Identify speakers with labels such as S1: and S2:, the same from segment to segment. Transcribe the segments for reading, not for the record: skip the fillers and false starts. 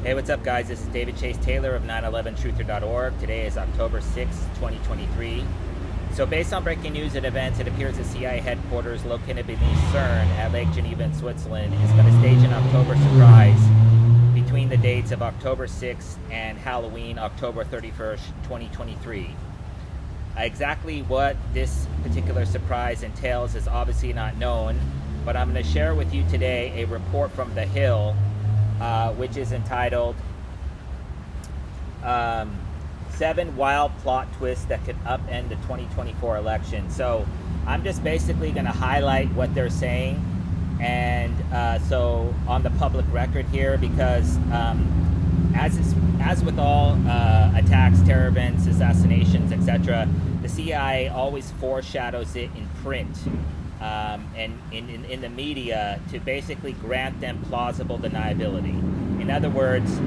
S1: Hey, what's up, guys? This is David Chase Taylor of 911truther.org. Today is October 6, 2023. So based on breaking news and events, it appears the CIA headquarters located beneath CERN at Lake Geneva in Switzerland is going to stage an October surprise between the dates of October 6th and Halloween, October 31st, 2023. Exactly what this particular surprise entails is obviously not known, but I'm going to share with you today a report from The Hill, which is entitled 7 Wild Plot Twists That Could Upend the 2024 Election. So I'm just basically going to highlight what they're saying, and so on the public record here, because as with all attacks, terror events, assassinations, etc., the CIA always foreshadows it in print and in the media to basically grant them plausible deniability. In other words,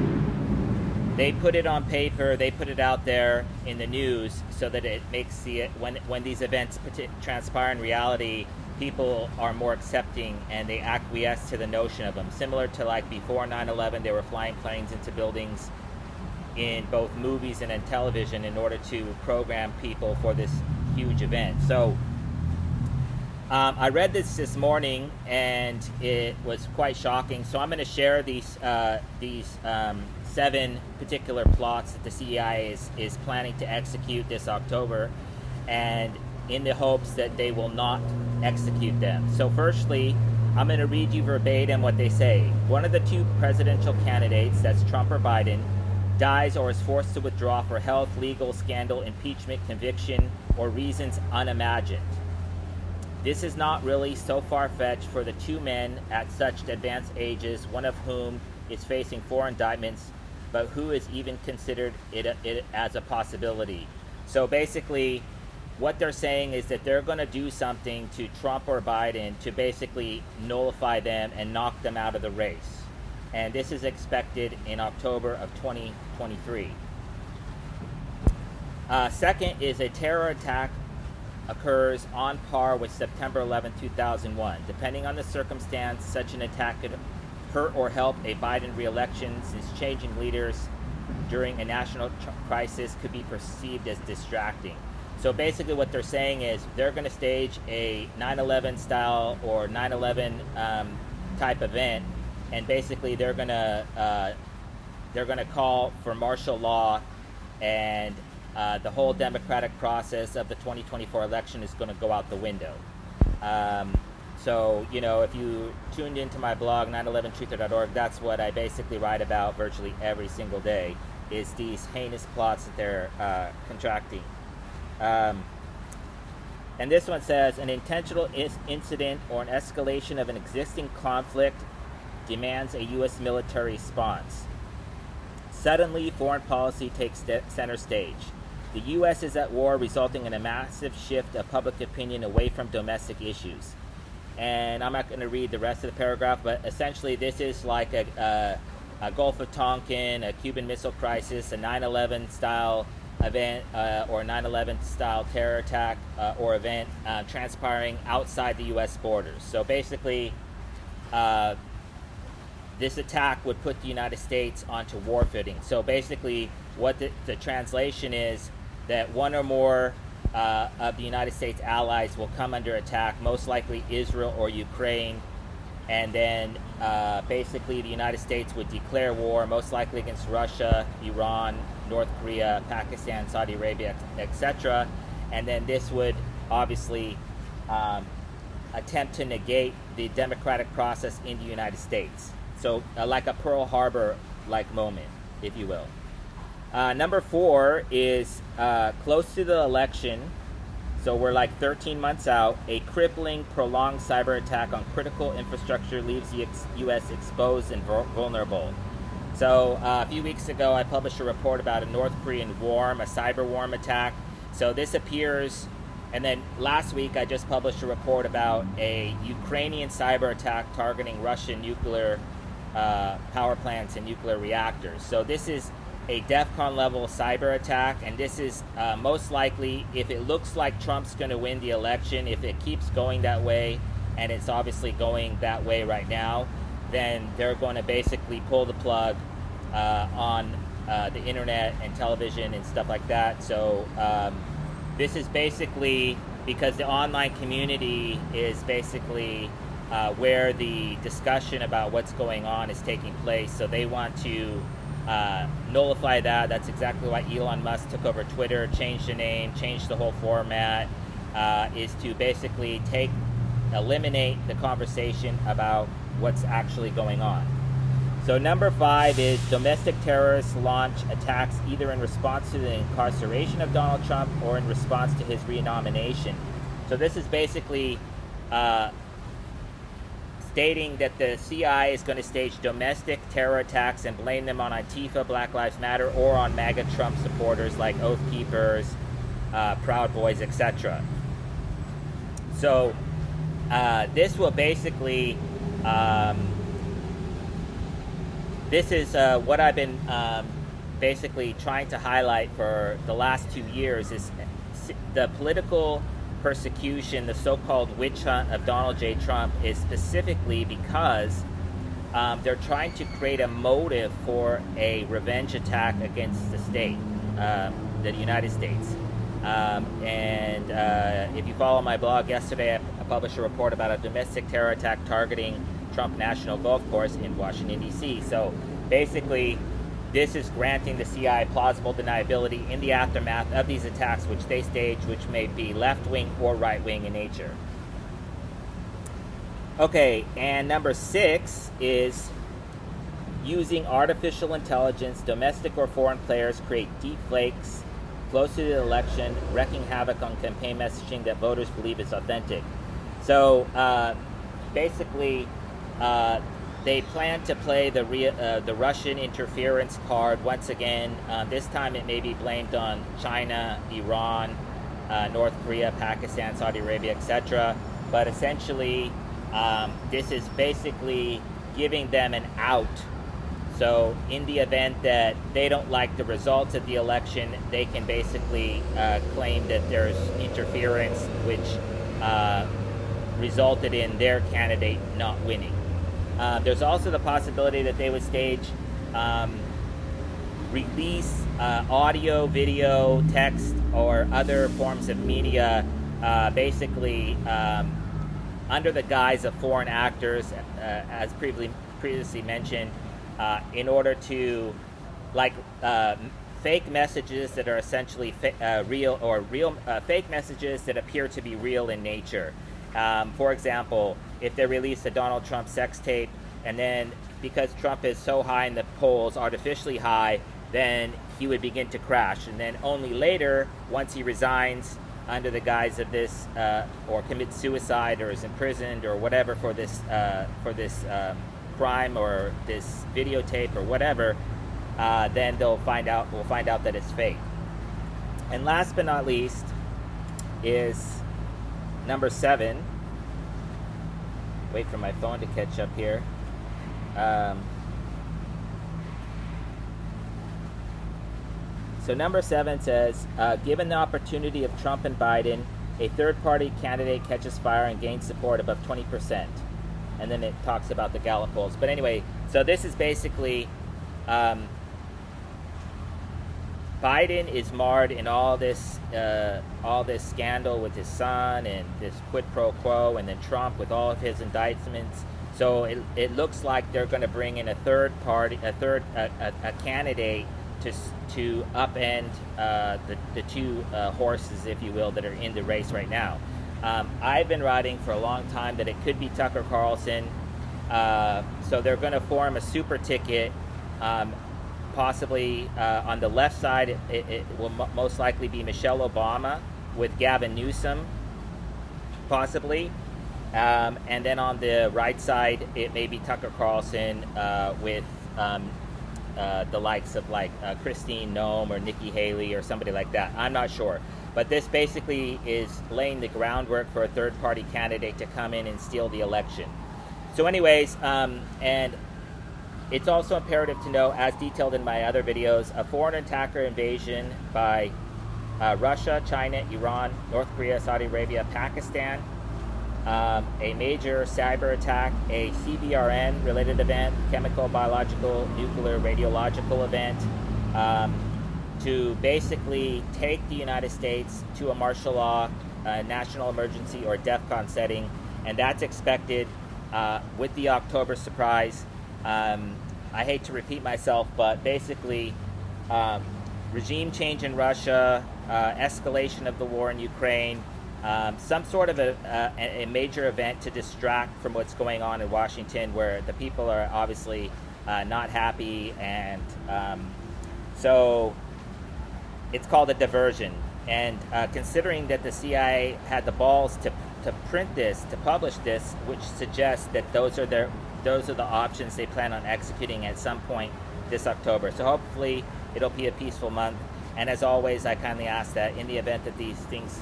S1: they put it on paper, they put it out there in the news so that it makes when these events transpire in reality, people are more accepting and they acquiesce to the notion of them. Similar to like before 9/11, they were flying planes into buildings in both movies and in television in order to program people for this huge event. So I read this morning and it was quite shocking. So I'm going to share these 7 particular plots that the CIA is planning to execute this October, and in the hopes that they will not execute them. So firstly, I'm going to read you verbatim what they say. One of the 2 presidential candidates, that's Trump or Biden, dies or is forced to withdraw for health, legal, scandal, impeachment, conviction, or reasons unimagined. This is not really so far-fetched for the 2 men at such advanced ages, one of whom is facing 4 indictments, but who is even considered it as a possibility. So basically, what they're saying is that they're going to do something to Trump or Biden to basically nullify them and knock them out of the race. And this is expected in October of 2023. Second is a terror attack occurs on par with September 11, 2001. Depending on the circumstance, such an attack could hurt or help a Biden reelection, since changing leaders during a national crisis could be perceived as distracting. So basically what they're saying is they're going to stage a 9/11 style or 9/11 type event, and basically they're going to call for martial law, and the whole democratic process of the 2024 election is going to go out the window. So, you know, if you tuned into my blog, 911truther.org, that's what I basically write about virtually every single day, is these heinous plots that they're contracting. And this one says, an intentional incident or an escalation of an existing conflict demands a U.S. military response. Suddenly, foreign policy takes center stage. The U.S. is at war, resulting in a massive shift of public opinion away from domestic issues. And I'm not going to read the rest of the paragraph, but essentially this is like a Gulf of Tonkin, a Cuban Missile Crisis, a 9/11 style event, or 9/11 style terror attack or event transpiring outside the U.S. borders. So basically, this attack would put the United States onto war footing. So basically, what the translation is that one or more of the United States allies will come under attack, most likely Israel or Ukraine, and then basically the United States would declare war, most likely against Russia, Iran, North Korea, Pakistan, Saudi Arabia, etc. And then this would obviously attempt to negate the democratic process in the United States. So like a Pearl Harbor-like moment, if you will. Number 4 is close to the election, so we're like 13 months out. A crippling, prolonged cyber attack on critical infrastructure leaves the U.S. exposed and vulnerable. So a few weeks ago, I published a report about a North Korean worm, a cyber worm attack. So this appears, and then last week I just published a report about a Ukrainian cyber attack targeting Russian nuclear power plants and nuclear reactors. So this is a DEFCON level cyber attack, and this is most likely, if it looks like Trump's going to win the election, if it keeps going that way, and it's obviously going that way right now, then they're going to basically pull the plug on the internet and television and stuff like that. So this is basically because the online community is basically where the discussion about what's going on is taking place. So they want to nullify that. That's exactly why Elon Musk took over Twitter, changed the name, changed the whole format, is to basically eliminate the conversation about what's actually going on. So number 5 is domestic terrorists launch attacks either in response to the incarceration of Donald Trump or in response to his renomination. So this is basically stating that the CIA is going to stage domestic terror attacks and blame them on Antifa, Black Lives Matter, or on MAGA Trump supporters like Oath Keepers, Proud Boys, etc. So this will basically, this is what I've been basically trying to highlight for the last 2 years, is the political persecution, the so-called witch hunt of Donald J. Trump, is specifically because they're trying to create a motive for a revenge attack against the state, the United States. And if you follow my blog, yesterday I published a report about a domestic terror attack targeting Trump National Golf Course in Washington, D.C. So basically, this is granting the CIA plausible deniability in the aftermath of these attacks, which they stage, which may be left-wing or right-wing in nature. Okay, and number 6 is using artificial intelligence, domestic or foreign players create deep fakes close to the election, wreaking havoc on campaign messaging that voters believe is authentic. So basically, they plan to play the Russian interference card once again. This time it may be blamed on China, Iran, North Korea, Pakistan, Saudi Arabia, etc. But essentially, this is basically giving them an out. So in the event that they don't like the results of the election, they can basically claim that there's interference, which resulted in their candidate not winning. There's also the possibility that they would stage, release audio, video, text, or other forms of media, basically under the guise of foreign actors, as previously mentioned, in order to, like, fake messages that are essentially fake messages that appear to be real in nature. For example, if they release a Donald Trump sex tape, and then because Trump is so high in the polls, artificially high, then he would begin to crash. And then only later, once he resigns under the guise of this, or commits suicide, or is imprisoned, or whatever for this crime or this videotape or whatever, then we'll find out that it's fake. And last but not least is number 7. Wait for my phone to catch up here. So number 7 says, given the opportunity of Trump and Biden, a third-party candidate catches fire and gains support above 20%. And then it talks about the Gallup polls. But anyway, so this is basically Biden is marred in all this scandal with his son and this quid pro quo, and then Trump with all of his indictments. So it looks like they're going to bring in a candidate to upend the two horses, if you will, that are in the race right now. I've been writing for a long time that it could be Tucker Carlson. So they're going to form a super ticket. Possibly on the left side, it will most likely be Michelle Obama with Gavin Newsom, possibly. And then on the right side, it may be Tucker Carlson with the likes of Christine Noem or Nikki Haley or somebody like that. I'm not sure. But this basically is laying the groundwork for a third-party candidate to come in and steal the election. So anyways, and it's also imperative to know, as detailed in my other videos, a foreign attacker invasion by Russia, China, Iran, North Korea, Saudi Arabia, Pakistan, a major cyber attack, a CBRN related event, chemical, biological, nuclear, radiological event, to basically take the United States to a martial law, national emergency, or DEFCON setting, and that's expected with the October surprise. I hate to repeat myself, but basically, regime change in Russia, escalation of the war in Ukraine, some sort of a major event to distract from what's going on in Washington, where the people are obviously not happy, and so it's called a diversion. And considering that the CIA had the balls to print this, to publish this, which suggests that those are the options they plan on executing at some point this October. So hopefully it'll be a peaceful month. And as always, I kindly ask that in the event that these things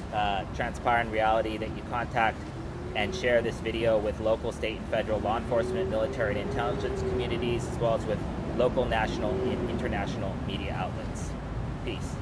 S1: transpire in reality, that you contact and share this video with local, state, and federal law enforcement, military, and intelligence communities, as well as with local, national, and international media outlets. Peace.